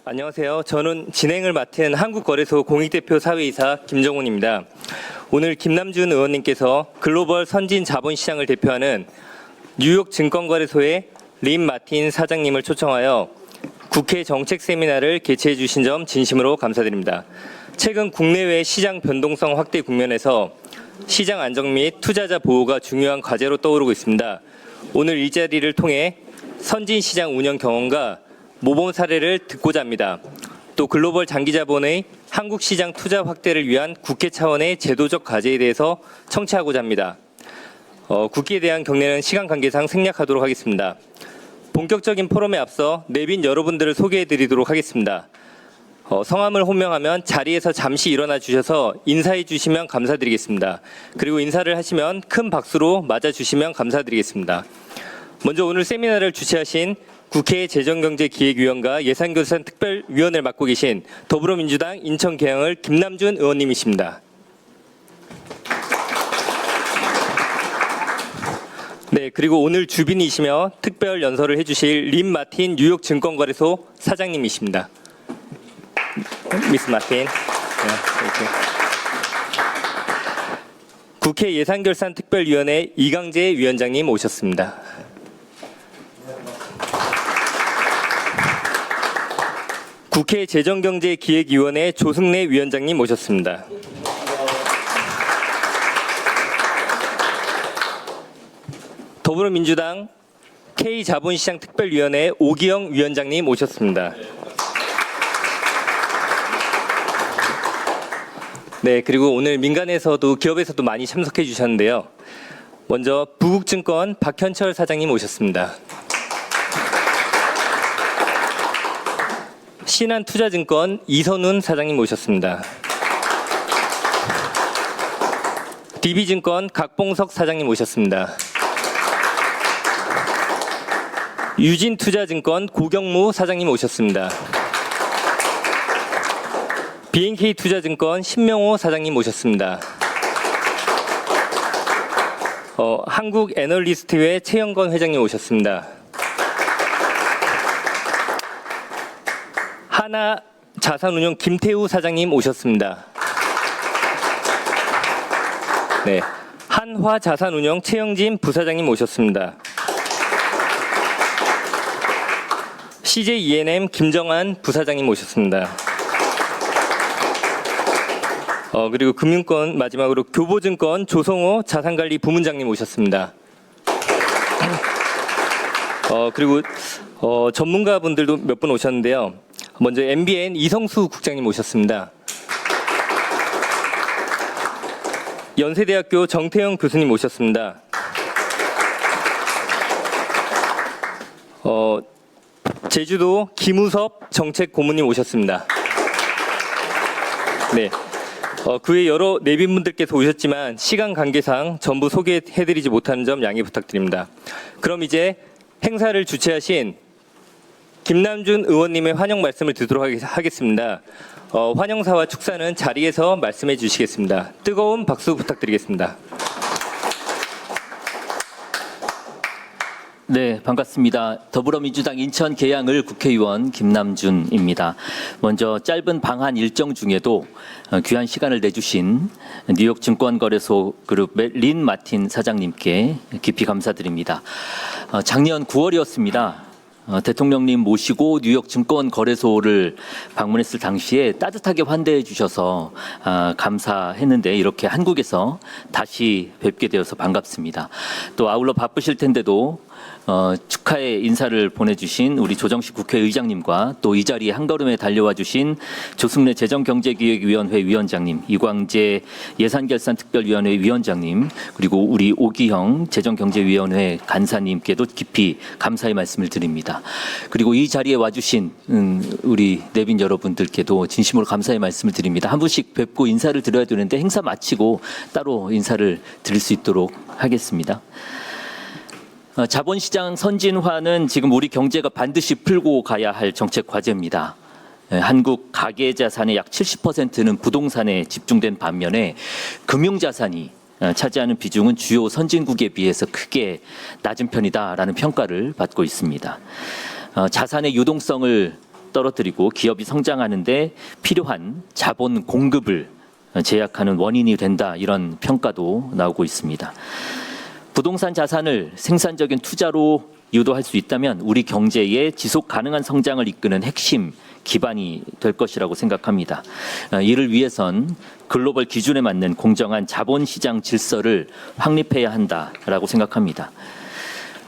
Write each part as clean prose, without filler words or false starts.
안녕하세요. 저는 진행을 맡은 한국거래소 공익대표 사회이사 김정훈입니다. 오늘 김남준 의원님께서 글로벌 선진 자본시장을 대표하는 뉴욕 증권거래소의 린 마틴 사장님을 초청하여 국회 정책 세미나를 개최해 주신 점 진심으로 감사드립니다. 최근 국내외 시장 변동성 확대 국면에서 시장 안정 및 투자자 보호가 중요한 과제로 떠오르고 있습니다. 오늘 이 자리를 통해 선진 시장 운영 경험과 모범 사례를 듣고자 합니다. 또 글로벌 장기자본의 한국 시장 투자 확대를 위한 국회 차원의 제도적 과제에 대해서 청취하고자 합니다. 국기에 대한 경례는 시간 관계상 생략하도록 하겠습니다. 본격적인 포럼에 앞서 내빈 여러분들을 소개해 드리도록 하겠습니다. 성함을 호명하면 자리에서 잠시 일어나 주셔서 인사해 주시면 감사드리겠습니다. 그리고 인사를 하시면 큰 박수로 맞아 주시면 감사드리겠습니다. 먼저 오늘 세미나를 주최하신 국회 재정경제기획위원과 예산결산 특별위원을 맡고 계신 더불어민주당 인천계양을 김남준 의원님이십니다. 네, 그리고 오늘 주빈이시며 특별 연설을 해주실 린 마틴 뉴욕 증권거래소 사장님이십니다. 미스 마틴. 국회 예산결산특별위원회 이강재 위원장님 오셨습니다. 국회 재정경제기획위원회 조승래 위원장님 모셨습니다. 더불어민주당 K자본시장특별위원회 오기영 위원장님 모셨습니다. 네, 그리고 오늘 민간에서도 기업에서도 많이 참석해 주셨는데요. 먼저 부국증권 박현철 사장님 오셨습니다. 신한투자증권 이선훈 사장님 모셨습니다. DB증권 각봉석 사장님 모셨습니다. 유진투자증권 고경무 사장님 오셨습니다. BNK투자증권 신명호 사장님 모셨습니다. 한국애널리스트회 최영건 회장님 오셨습니다. 하나자산운용 김태우 사장님 오셨습니다. 네, 한화자산운용 최영진 부사장님 오셨습니다. CJENM 김정한 부사장님 오셨습니다. 그리고 금융권 마지막으로 교보증권 조성호 자산관리 부문장님 오셨습니다. 그리고 전문가분들도 몇 분 오셨는데요. 먼저 MBN 이성수 국장님 오셨습니다. 연세대학교 정태영 교수님 오셨습니다. 제주도 김우섭 정책고문님 오셨습니다. 네. 그 외 여러 내빈분들께서 오셨지만 시간 관계상 전부 소개해드리지 못하는 점 양해 부탁드립니다. 그럼 이제 행사를 주최하신 김남준 의원님의 환영 말씀을 듣도록 하겠습니다. 환영사와 축사는 자리에서 말씀해 주시겠습니다. 뜨거운 박수 부탁드리겠습니다. 네, 반갑습니다. 더불어민주당 인천 계양을 국회의원 김남준입니다. 먼저 짧은 방한 일정 중에도 귀한 시간을 내주신 뉴욕 증권거래소 그룹의 린 마틴 사장님께 깊이 감사드립니다. 작년 9월이었습니다. 대통령님 모시고 뉴욕 증권거래소를 방문했을 당시에 따뜻하게 환대해 주셔서 감사했는데 이렇게 한국에서 다시 뵙게 되어서 반갑습니다. 또 아울러 바쁘실 텐데도 축하의 인사를 보내주신 우리 조정식 국회의장님과 또 이 자리에 한걸음에 달려와 주신 조승래 재정경제기획위원회 위원장님, 이광재 예산결산특별위원회 위원장님, 그리고 우리 오기형 재정경제위원회 간사님께도 깊이 감사의 말씀을 드립니다. 그리고 이 자리에 와주신 우리 내빈 여러분들께도 진심으로 감사의 말씀을 드립니다. 한 분씩 뵙고 인사를 드려야 되는데 행사 마치고 따로 인사를 드릴 수 있도록 하겠습니다. 자본시장 선진화는 지금 우리 경제가 반드시 풀고 가야 할 정책 과제입니다. 한국 가계자산의 약 70%는 부동산에 집중된 반면에 금융자산이 차지하는 비중은 주요 선진국에 비해서 크게 낮은 편이다라는 평가를 받고 있습니다. 자산의 유동성을 떨어뜨리고 기업이 성장하는 데 필요한 자본 공급을 제약하는 원인이 된다, 이런 평가도 나오고 있습니다. 부동산 자산을 생산적인 투자로 유도할 수 있다면 우리 경제의 지속 가능한 성장을 이끄는 핵심 기반이 될 것이라고 생각합니다. 이를 위해선 글로벌 기준에 맞는 공정한 자본시장 질서를 확립해야 한다라고 생각합니다.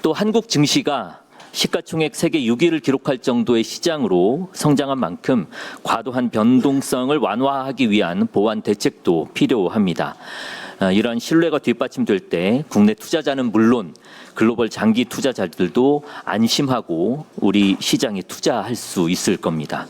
또 한국 증시가 시가총액 세계 6위를 기록할 정도의 시장으로 성장한 만큼 과도한 변동성을 완화하기 위한 보완 대책도 필요합니다. 이러한 신뢰가 뒷받침될 때 국내 투자자는 물론 글로벌 장기 투자자들도 안심하고 우리 시장에 투자할 수 있을 겁니다.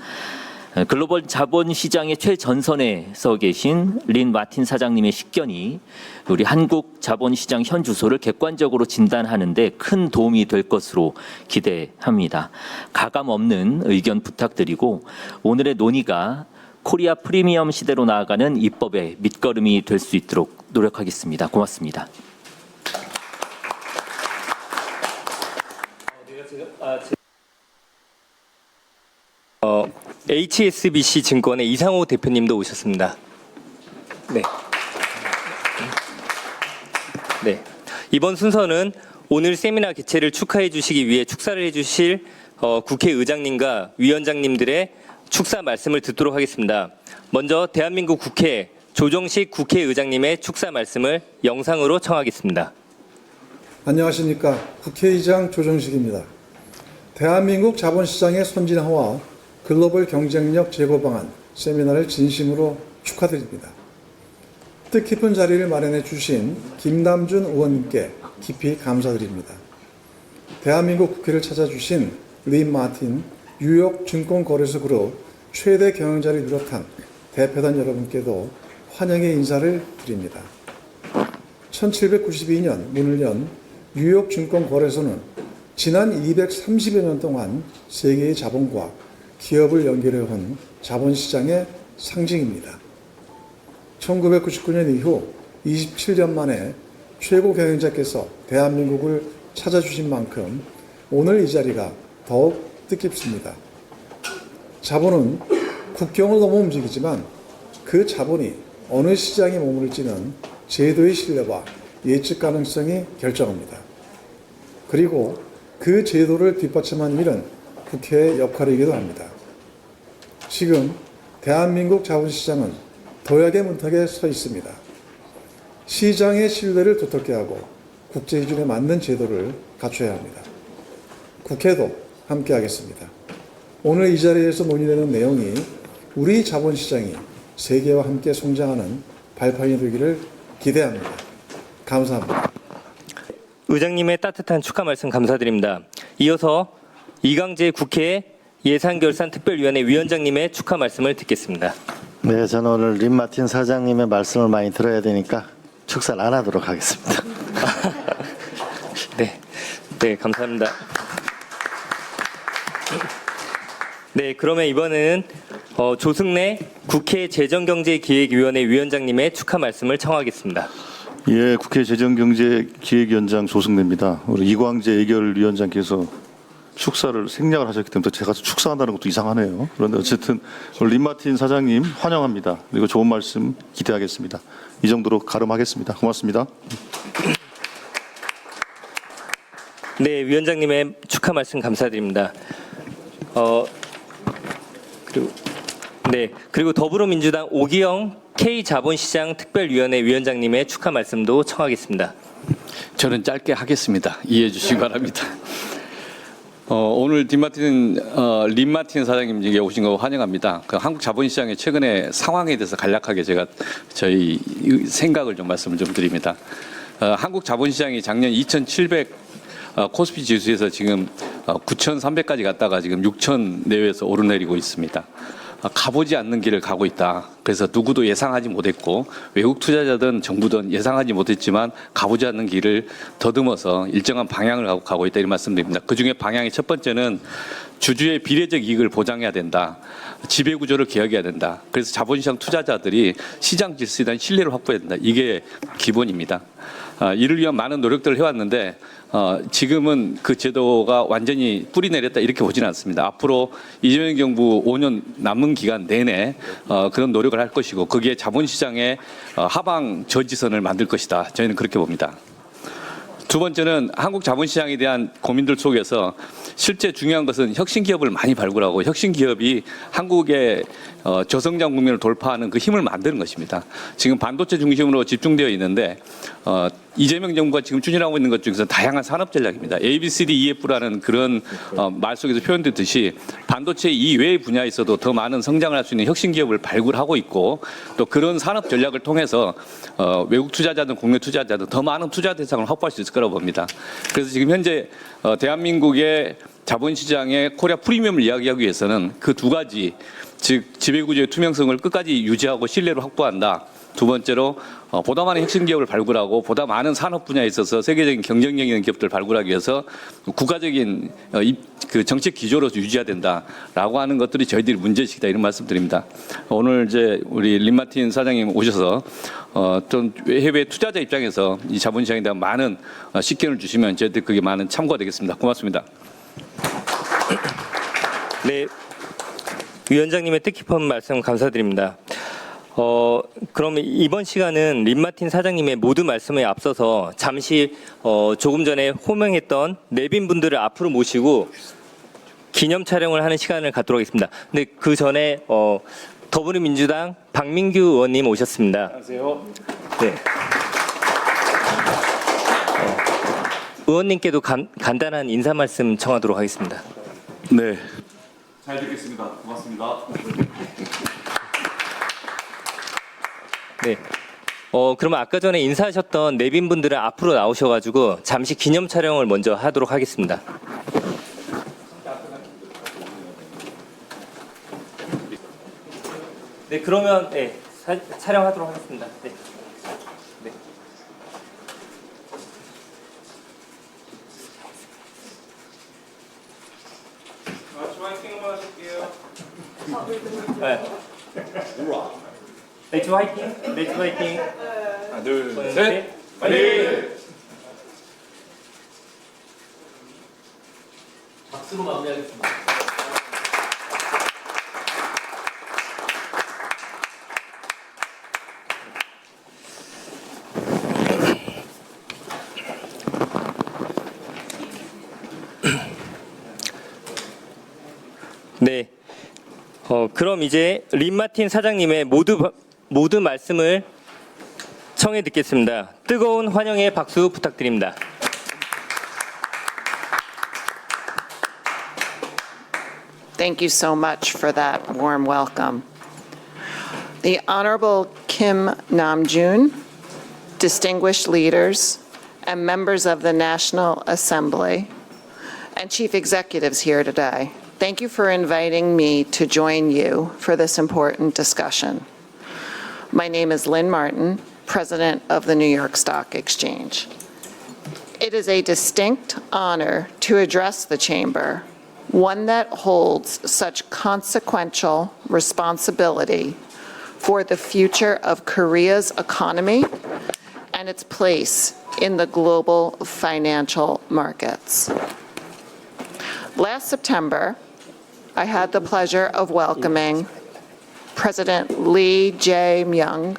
글로벌 자본시장의 최전선에 서 계신 린 마틴 사장님의 식견이 우리 한국 자본시장 현 주소를 객관적으로 진단하는 데 큰 도움이 될 것으로 기대합니다. 가감 없는 의견 부탁드리고 오늘의 논의가 코리아 프리미엄 시대로 나아가는 입법의 밑거름이 될 수 있도록 노력하겠습니다. 고맙습니다. HSBC 증권의 이상호 대표님도 오셨습니다. 네. 네. 이번 순서는 오늘 세미나 개최를 축하해 주시기 위해 축사를 해주실 국회의장님과 위원장님들의 축사 말씀을 듣도록 하겠습니다. 먼저 대한민국 국회 조정식 국회의장님의 축사 말씀을 영상으로 청하겠습니다. 안녕하십니까. 국회의장 조정식입니다. 대한민국 자본시장의 선진화와 글로벌 경쟁력 제고 방안 세미나를 진심으로 축하드립니다. 뜻깊은 자리를 마련해 주신 김남준 의원님께 깊이 감사드립니다. 대한민국 국회를 찾아주신 린 마틴 뉴욕 증권거래소 그룹 최대 경영자를 비롯한 대표단 여러분께도 환영의 인사를 드립니다. 1792년 문을 연 뉴욕 증권거래소는 지난 230여 년 동안 세계의 자본과 기업을 연결해온 자본시장의 상징입니다. 1999년 이후 27년 만에 최고 경영자께서 대한민국을 찾아주신 만큼 오늘 이 자리가 더욱 뜻깊습니다. 자본은 국경을 넘어 움직이지만 그 자본이 어느 시장에 머무를지는 제도의 신뢰와 예측 가능성이 결정합니다. 그리고 그 제도를 뒷받침하는 일은 국회의 역할이기도 합니다. 지금 대한민국 자본시장은 도약의 문턱에 서 있습니다. 시장의 신뢰를 두텁게 하고 국제 기준에 맞는 제도를 갖춰야 합니다. 국회도 함께하겠습니다. 오늘 이 자리에서 논의되는 내용이 우리 자본시장이 세계와 함께 성장하는 발판이 되기를 기대합니다. 감사합니다. 의장님의 따뜻한 축하 말씀 감사드립니다. 이어서 이강재 국회 예산결산특별위원회 위원장님의 축하 말씀을 듣겠습니다. 네, 저는 오늘 린 마틴 사장님의 말씀을 많이 들어야 되니까 축사를 안 하도록 하겠습니다. 네, 감사합니다. 네, 그러면 이번에는 조승래 국회 재정경제기획위원회 위원장님의 축하 말씀을 청하겠습니다. 예, 국회 재정경제기획위원장 조승래입니다. 우리 이광재 예결위원장께서 축사를 생략을 하셨기 때문에 제가 축사한다는 것도 이상하네요. 그런데 어쨌든 린 마틴 사장님 환영합니다. 그리고 좋은 말씀 기대하겠습니다. 이 정도로 가름하겠습니다. 고맙습니다. 네, 위원장님의 축하 말씀 감사드립니다. 그리고 더불어민주당 오기영 K자본시장 특별위원회 위원장님의 축하 말씀도 청하겠습니다. 저는 짧게 하겠습니다. 이해해 주시기 바랍니다. 오늘 린 마틴 사장님께 오신 거 환영합니다. 그 한국 자본시장의 최근의 상황에 대해서 간략하게 제가 저희 생각을 좀 말씀을 좀 드립니다. 한국 자본시장이 작년 2,700 코스피 지수에서 지금 9,300까지 갔다가 지금 6,000 내외에서 오르내리고 있습니다. 가보지 않는 길을 가고 있다. 그래서 누구도 예상하지 못했고 외국 투자자든 정부든 예상하지 못했지만 가보지 않는 길을 더듬어서 일정한 방향을 가고 있다, 이런 말씀드립니다. 그중에 방향의 첫 번째는 주주의 비례적 이익을 보장해야 된다. 지배구조를 개혁해야 된다. 그래서 자본시장 투자자들이 시장 질서에 대한 신뢰를 확보해야 된다. 이게 기본입니다. 이를 위한 많은 노력들을 해왔는데 지금은 그 제도가 완전히 뿌리 내렸다 이렇게 보지는 않습니다. 앞으로 이재명 정부 5년 남은 기간 내내 그런 노력을 할 것이고 거기에 자본시장의 하방 저지선을 만들 것이다. 저희는 그렇게 봅니다. 두 번째는 한국 자본시장에 대한 고민들 속에서 실제 중요한 것은 혁신기업을 많이 발굴하고 혁신기업이 한국의 저성장 국면을 돌파하는 그 힘을 만드는 것입니다. 지금 반도체 중심으로 집중되어 있는데 이재명 정부가 지금 추진하고 있는 것 중에서 다양한 산업 전략입니다. ABCDEF라는 그런 말 속에서 표현됐듯이 반도체 이외의 분야에서도 더 많은 성장을 할 수 있는 혁신기업을 발굴하고 있고 또 그런 산업 전략을 통해서 외국 투자자든 국내 투자자든 더 많은 투자 대상을 확보할 수 있을 거라고 봅니다. 그래서 지금 현재 대한민국의 자본시장의 코리아 프리미엄을 이야기하기 위해서는 그 두 가지, 즉 지배구조의 투명성을 끝까지 유지하고 신뢰를 확보한다. 두 번째로 보다 많은 혁신기업을 발굴하고 보다 많은 산업 분야에 있어서 세계적인 경쟁력 있는 기업들을 발굴하기 위해서 국가적인 그 정책 기조로 유지해야 된다라고 하는 것들이 저희들이 문제의식이다 이런 말씀드립니다. 오늘 이제 우리 린마틴 사장님 오셔서 좀 해외 투자자 입장에서 이 자본시장에 대한 많은 식견을 주시면 저희들 그게 많은 참고가 되겠습니다. 고맙습니다. 네, 위원장님의 뜻깊은 말씀 감사드립니다. 그럼 이번 시간은 린마틴 사장님의 모든 말씀에 앞서서 잠시 조금 전에 호명했던 내빈 분들을 앞으로 모시고 기념 촬영을 하는 시간을 갖도록 하겠습니다. 근데 그 전에 더불어민주당 박민규 의원님 오셨습니다. 안녕하세요. 네. 의원님께도 간단한 인사 말씀 청하도록 하겠습니다. 네. 잘 듣겠습니다. 고맙습니다. 네. 그러면 아까 전에 인사하셨던 내빈 분들은 앞으로 나오셔가지고 잠시 기념 촬영을 먼저 하도록 하겠습니다. 네, 그러면 네, 촬영하도록 하겠습니다. 네. 네. 화이팅 한번 하실게요. 네. 레츠 화이팅! 레츠 화이팅! 하나, 둘, 셋. 셋. 화이팅! 박수로 마무리하겠습니다. 네. 그럼 이제 린마틴 사장님의 모든 말씀을 청해 듣겠습니다. 뜨거운 환영의 박수 부탁드립니다. Thank you so much for that warm welcome. The Honorable Kim Namjoon, distinguished leaders, and members of the National Assembly, and chief executives here today, thank you for inviting me to join you for this important discussion. My name is Lynn Martin, President of the New York Stock Exchange. It is a distinct honor to address the Chamber, one that holds such consequential responsibility for the future of Korea's economy and its place in the global financial markets. Last September, I had the pleasure of welcoming President Lee Jae-myung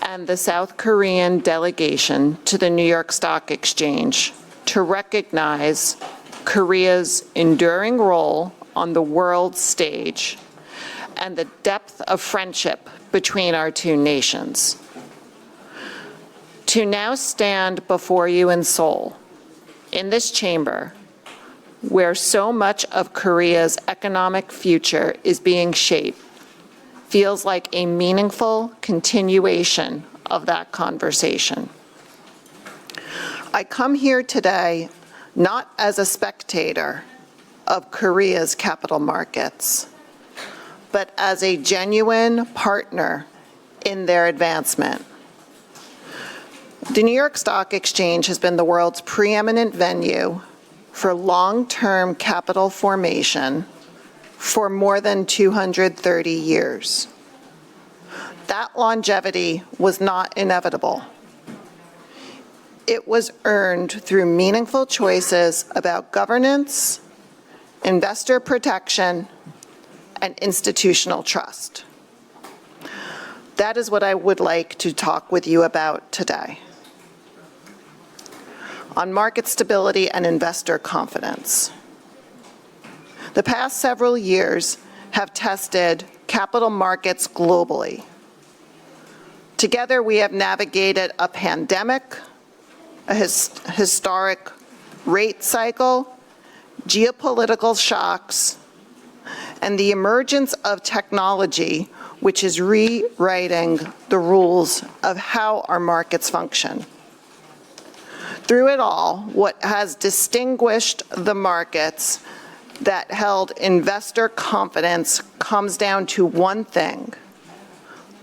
and the South Korean delegation to the New York Stock Exchange to recognize Korea's enduring role on the world stage and the depth of friendship between our two nations. To now stand before you in Seoul, in this chamber, where so much of Korea's economic future is being shaped, feels like a meaningful continuation of that conversation. I come here today not as a spectator of Korea's capital markets, but as a genuine partner in their advancement. The New York Stock Exchange has been the world's preeminent venue for long-term capital formation for more than 230 years. That longevity was not inevitable. It was earned through meaningful choices about governance, investor protection, and institutional trust. That is what I would like to talk with you about today. On market stability and investor confidence. The past several years have tested capital markets globally. Together, we have navigated a pandemic, a historic rate cycle, geopolitical shocks, and the emergence of technology, which is rewriting the rules of how our markets function. Through it all, what has distinguished the markets that held investor confidence comes down to one thing: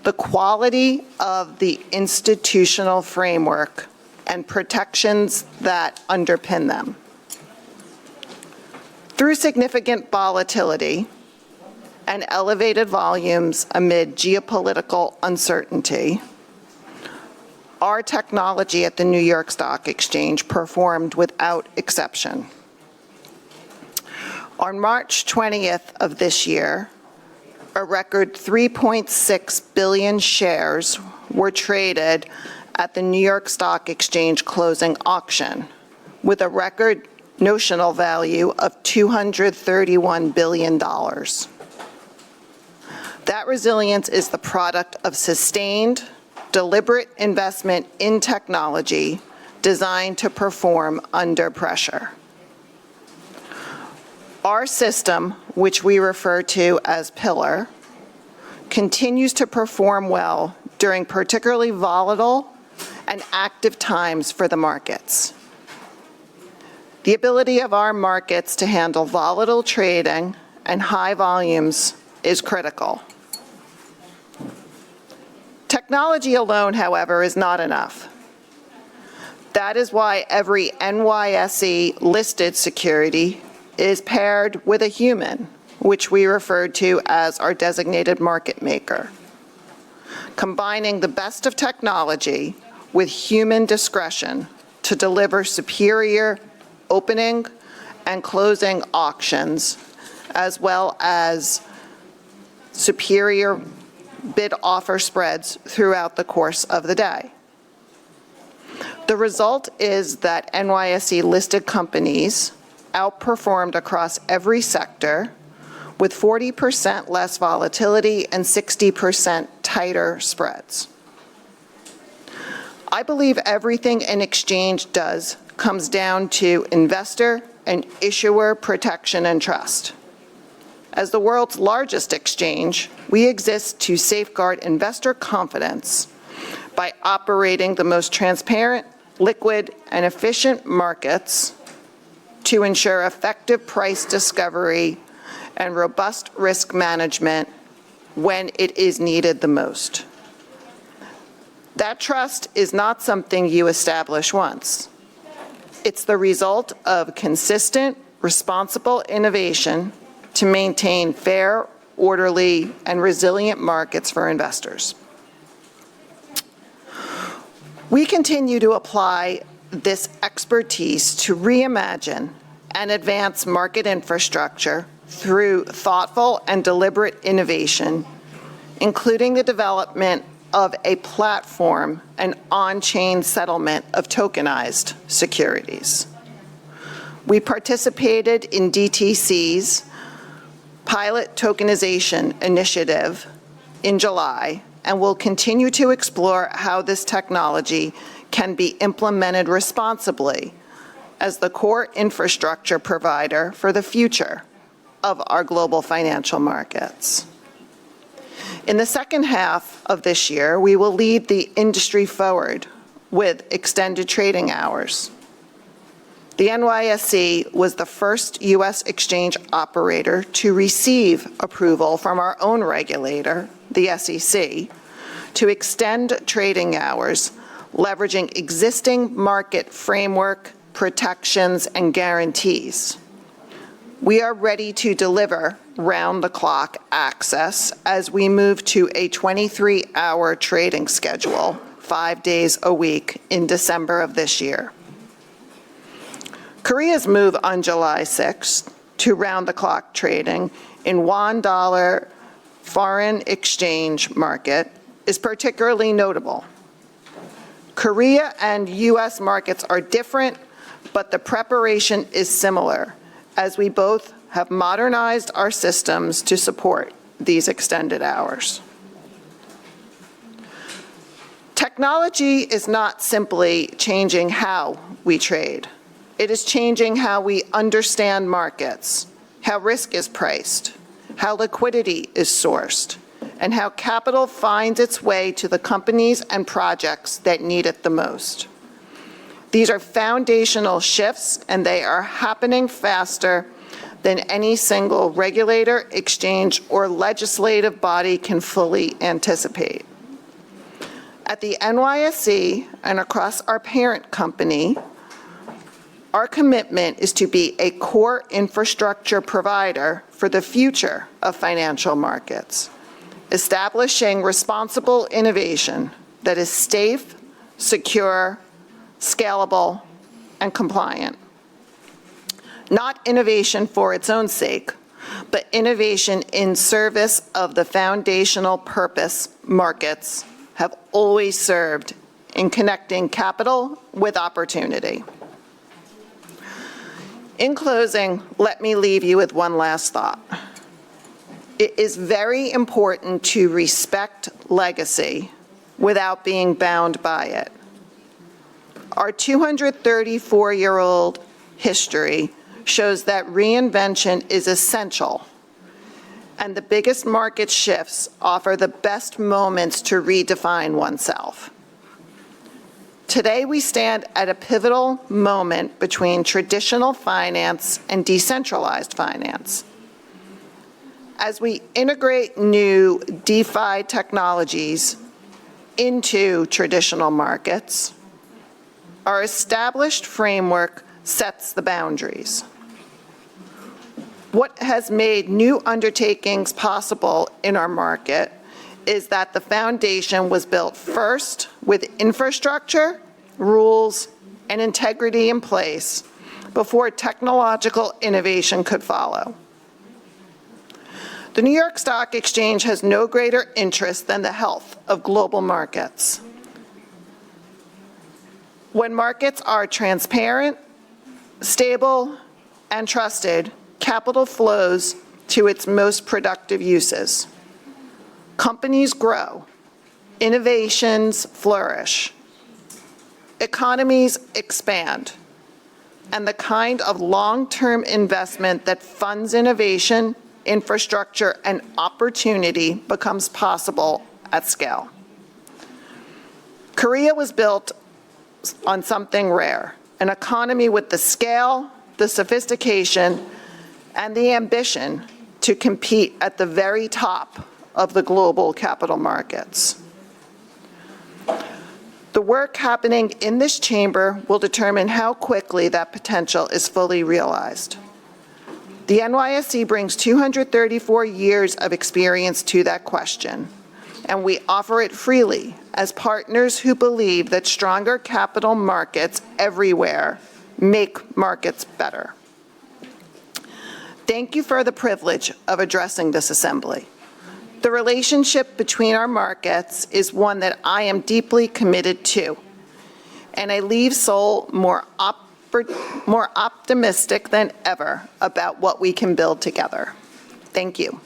the quality of the institutional framework and protections that underpin them. Through significant volatility and elevated volumes amid geopolitical uncertainty, our technology at the New York Stock Exchange performed without exception. On March 20th of this year, a record 3.6 billion shares were traded at the New York Stock Exchange closing auction, with a record notional value of $231 billion. That resilience is the product of sustained, deliberate investment in technology designed to perform under pressure. Our system, which we refer to as Pillar, continues to perform well during particularly volatile and active times for the markets. The ability of our markets to handle volatile trading and high volumes is critical. Technology alone, however, is not enough. That is why every NYSE listed security is paired with a human, which we refer to as our designated market maker. Combining the best of technology with human discretion to deliver superior opening and closing auctions, as well as superior bid-offer spreads throughout the course of the day. The result is that NYSE-listed companies outperformed across every sector, with 40% less volatility and 60% tighter spreads. I believe everything an exchange does comes down to investor and issuer protection and trust. As the world's largest exchange, we exist to safeguard investor confidence by operating the most transparent, liquid, and efficient markets to ensure effective price discovery and robust risk management when it is needed the most. That trust is not something you establish once. It's the result of consistent, responsible innovation to maintain fair, orderly, and resilient markets for investors. We continue to apply this expertise to reimagine and advance market infrastructure through thoughtful and deliberate innovation, including the development of a platform and on-chain settlement of tokenized securities. We participated in DTC's pilot tokenization initiative in July and will continue to explore how this technology can be implemented responsibly as the core infrastructure provider for the future of our global financial markets. In the second half of this year, we will lead the industry forward with extended trading hours. The NYSE was the first U.S. exchange operator to receive approval from our own regulator, the SEC, to extend trading hours, leveraging existing market framework, protections, and guarantees. We are ready to deliver round-the-clock access as we move to a 23-hour trading schedule 5 days a week in December of this year. Korea's move on July 6th to round-the-clock trading in won-dollar foreign exchange market is particularly notable. Korea and U.S. markets are different, but the preparation is similar, as we both have modernized our systems to support these extended hours. Technology is not simply changing how we trade. It is changing how we understand markets, how risk is priced, how liquidity is sourced, and how capital finds its way to the companies and projects that need it the most. These are foundational shifts, and they are happening faster than any single regulator, exchange, or legislative body can fully anticipate. At the NYSE and across our parent company, our commitment is to be a core infrastructure provider for the future of financial markets, establishing responsible innovation that is safe, secure, scalable, and compliant. Not innovation for its own sake, but innovation in service of the foundational purpose markets have always served in connecting capital with opportunity. In closing, let me leave you with one last thought. It is very important to respect legacy without being bound by it. Our 234-year-old history shows that reinvention is essential, and the biggest market shifts offer the best moments to redefine oneself. Today, we stand at a pivotal moment between traditional finance and decentralized finance. As we integrate new DeFi technologies into traditional markets, our established framework sets the boundaries. What has made new undertakings possible in our market is that the foundation was built first with infrastructure, rules, and integrity in place before technological innovation could follow. The New York Stock Exchange has no greater interest than the health of global markets. When markets are transparent, stable, and trusted, capital flows to its most productive uses. Companies grow, innovations flourish, economies expand, and the kind of long-term investment that funds innovation, infrastructure, and opportunity becomes possible at scale. Korea was built on something rare, an economy with the scale, the sophistication, and the ambition to compete at the very top of the global capital markets. The work happening in this chamber will determine how quickly that potential is fully realized. The NYSE brings 234 years of experience to that question, and we offer it freely as partners who believe that stronger capital markets everywhere make markets better. Thank you for the privilege of addressing this assembly. The relationship between our markets is one that I am deeply committed to, and I leave Seoul more optimistic than ever about what we can build together. Thank you.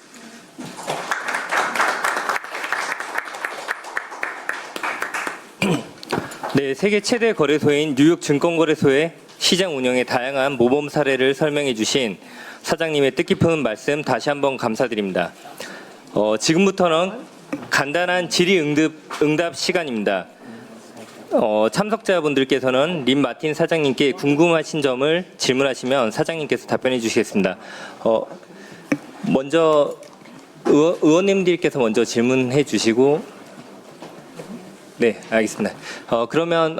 네, 세계 최대 거래소인 뉴욕 증권거래소의 시장 운영의 다양한 모범 사례를 설명해 주신 사장님의 뜻깊은 말씀 다시 한번 감사드립니다. 지금부터는 간단한 질의응답 시간입니다. 참석자분들께서는 린 마틴 사장님께 궁금하신 점을 질문하시면 사장님께서 답변해 주시겠습니다. 먼저 의원님들께서 먼저 질문해 주시고, 네, 알겠습니다. 그러면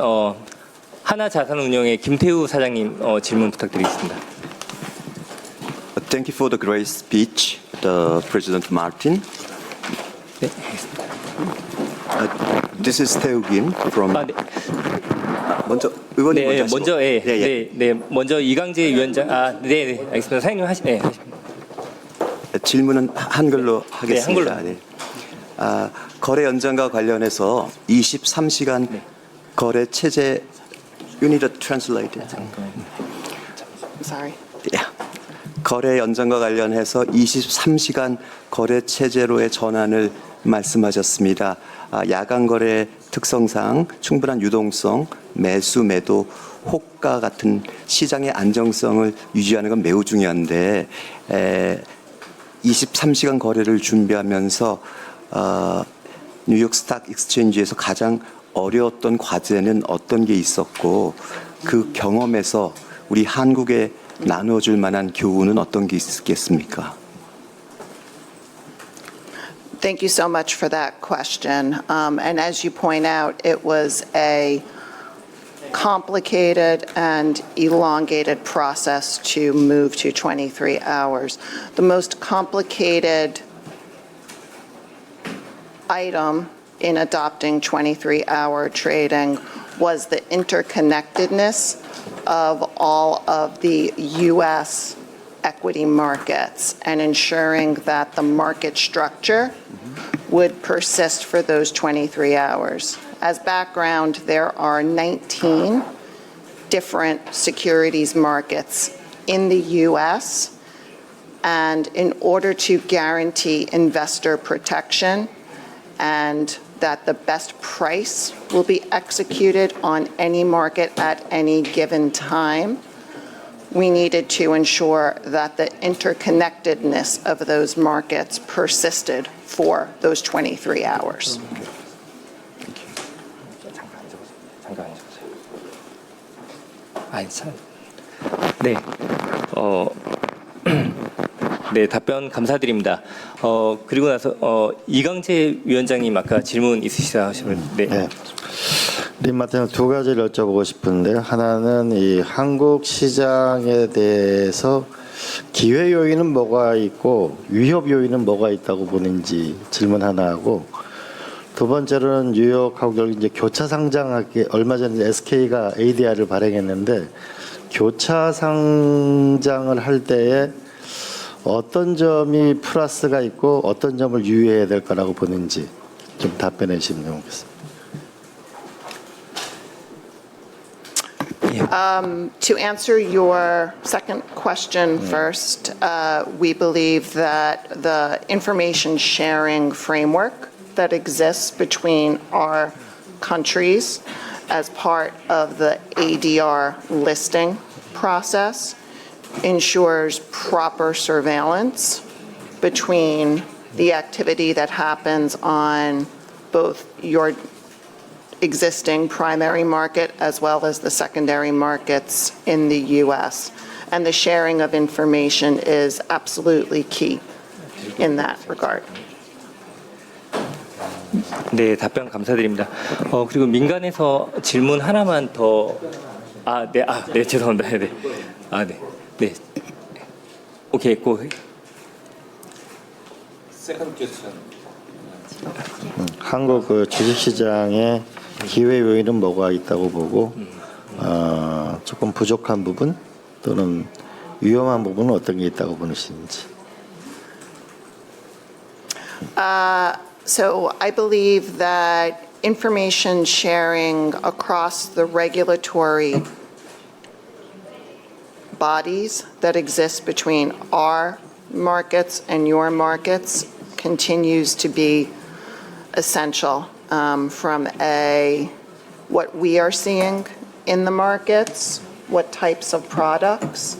하나자산운용의 김태우 사장님 질문 부탁드리겠습니다. Thank you for the great speech, the President Martin. 네, 알겠습니다. This is Tae Kim from. 아, 네. 먼저 의원님 네, 먼저. 먼저 하시고. 먼저 이강재 위원장 알겠습니다. 사장님 하십니다. 질문은 한글로 하겠습니다. 한글로. 네. 거래 연장과 관련해서 23시간 거래 체제. You need to translate it. Sorry. Yeah. 거래 연장과 관련해서 23시간 거래 체제로의 전환을 말씀하셨습니다. 야간 거래 특성상 충분한 유동성, 매수, 매도, 호가 같은 시장의 안정성을 유지하는 건 매우 중요한데 23시간 거래를 준비하면서 뉴욕 스탁 익스체인지에서 가장 어려웠던 과제는 어떤 게 있었고 그 경험에서 우리 한국에 나눠줄 만한 교훈은 어떤 게 있겠습니까? Thank you so much for that question. And as you point out, it was a complicated and elongated process to move to 23 hours. The most complicated item in adopting 23-hour trading was the interconnectedness of all of the U.S. equity markets and ensuring that the market structure would persist for those 23 hours. As background, there are 19 different securities markets in the U.S., and in order to guarantee investor protection and that the best price will be executed on any market at any given time, we needed to ensure that the interconnectedness of those markets persisted for those 23 hours. 네, 네, 답변 감사드립니다. 그리고 나서 이강재 위원장님 아까 질문 있으시다 하시는데. 네. 린마틴 두 가지를 여쭤보고 싶은데 하나는 이 한국 시장에 대해서 기회 요인은 뭐가 있고 위협 요인은 뭐가 있다고 보는지 질문 하나 하고 두 번째로는 뉴욕하고 이제 교차 상장하기 얼마 전에 SK가 ADR을 발행했는데 교차 상장을 할 때에 어떤 점이 플러스가 있고 어떤 점을 유의해야 될 거라고 보는지 좀 답변해 주시면 좋겠습니다. To answer your second question first, we believe that the information sharing framework that exists between our countries as part of the ADR listing process ensures proper surveillance between the activity that happens on both your existing primary market as well as the secondary markets in the U.S. And the sharing of information is absolutely key in that regard. 네, 답변 감사드립니다. 그리고 민간에서 질문 하나만 더. 네, 죄송합니다. 네, 네. 오케이, 고. 한국 그 주식시장에 기회 요인은 뭐가 있다고 보고 조금 부족한 부분 또는 위험한 부분은 어떤 게 있다고 보시는지. So I believe that information sharing across the regulatory bodies that exist between our markets and your markets continues to be essential from what we are seeing in the markets, what types of products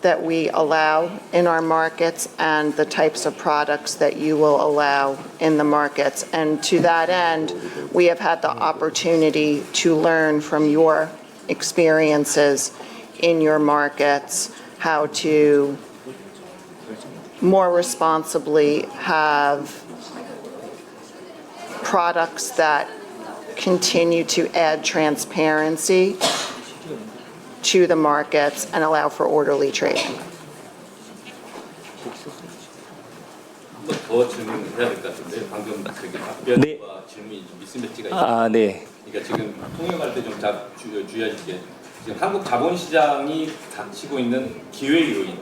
that we allow in our markets, and the types of products that you will allow in the markets. And to that end, we have had the opportunity to learn from your experiences in your markets how to more responsibly have products that continue to add transparency to the markets and allow for orderly trading. 네, 질문이 좀 미스매치가 있어요. 아, 네. 그러니까 지금 통역할 때 좀 주의하실 게 지금 한국 자본시장이 닥치고 있는 기회 요인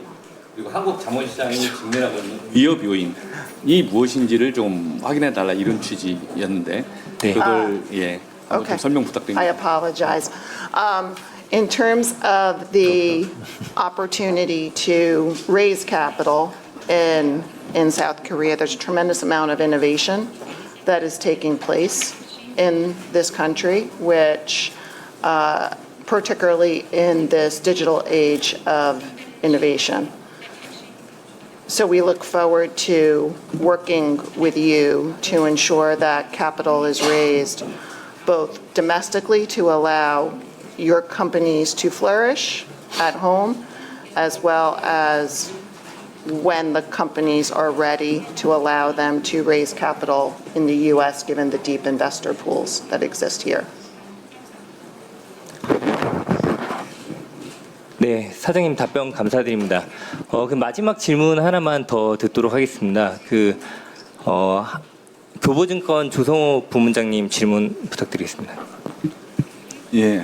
그리고 한국 자본시장이 직면하고 있는 위협 요인이 무엇인지를 좀 확인해 달라 이런 취지였는데 네. 그걸 예 한번 Okay. 좀 설명 I 부탁드립니다. apologize. In terms of the opportunity to raise capital in South Korea, there's a tremendous amount of innovation that is taking place in this country, which particularly in this digital age of innovation. So we look forward to working with you to ensure that capital is raised both domestically to allow your companies to flourish at home, as well as when the companies are ready to allow them to raise capital in the U.S., given the deep investor pools that exist here. 네, 사장님 답변 감사드립니다. 그 마지막 질문 하나만 더 듣도록 하겠습니다. 교보증권 조성호 부문장님 질문 부탁드리겠습니다. 예,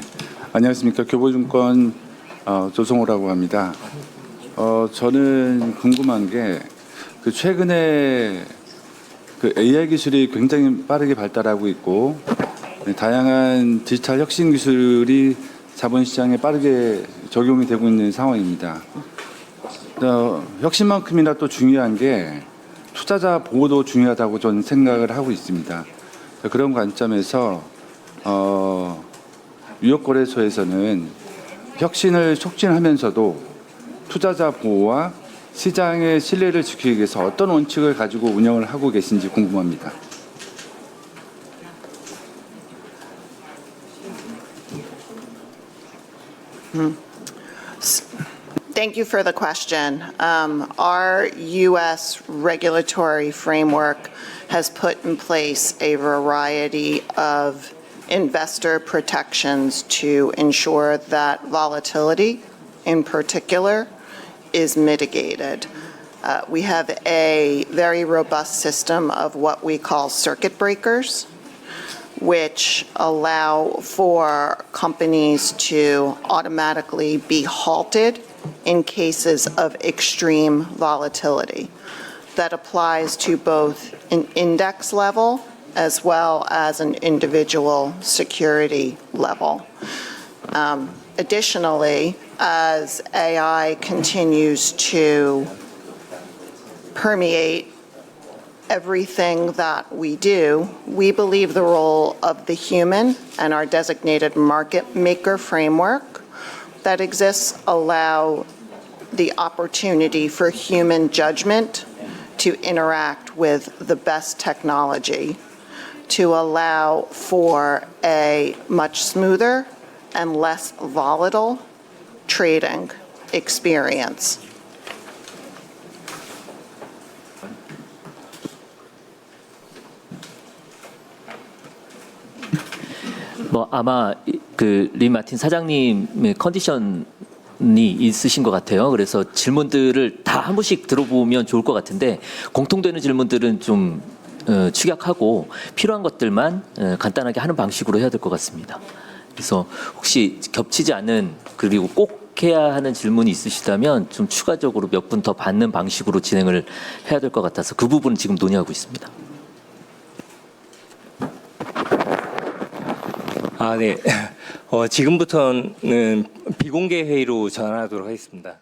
안녕하십니까. 교보증권 조성호라고 합니다. 저는 궁금한 게 최근에 AI 기술이 굉장히 빠르게 발달하고 있고 다양한 디지털 혁신 기술이 자본시장에 빠르게 적용이 되고 있는 상황입니다. 혁신만큼이나 또 중요한 게 투자자 보호도 중요하다고 저는 생각을 하고 있습니다. 그런 관점에서 뉴욕거래소에서는 혁신을 촉진하면서도 투자자 보호와 시장의 신뢰를 지키기 위해서 어떤 원칙을 가지고 운영을 하고 계신지 궁금합니다. Thank you for the question. Our U.S. regulatory framework has put in place a variety of investor protections to ensure that volatility, in particular, is mitigated. We have a very robust system of what we call circuit breakers, which allow for companies to automatically be halted in cases of extreme volatility. That applies to both an index level as well as an individual security level. Additionally, as AI continues to permeate everything that we do, we believe the role of the human and our designated market maker framework that exists allow the opportunity for human judgment to interact with the best technology to allow for a much smoother and less volatile trading experience. 아마 린 마틴 사장님의 컨디션이 있으신 것 같아요. 그래서 질문들을 다 한 번씩 들어보면 좋을 것 같은데 공통되는 질문들은 좀 축약하고 필요한 것들만 간단하게 하는 방식으로 해야 될 것 같습니다. 그래서 혹시 겹치지 않은 그리고 꼭 해야 하는 질문이 있으시다면 좀 추가적으로 몇 분 더 받는 방식으로 진행을 해야 될 것 같아서 그 부분은 지금 논의하고 있습니다. 네. 지금부터는 비공개 회의로 전환하도록 하겠습니다.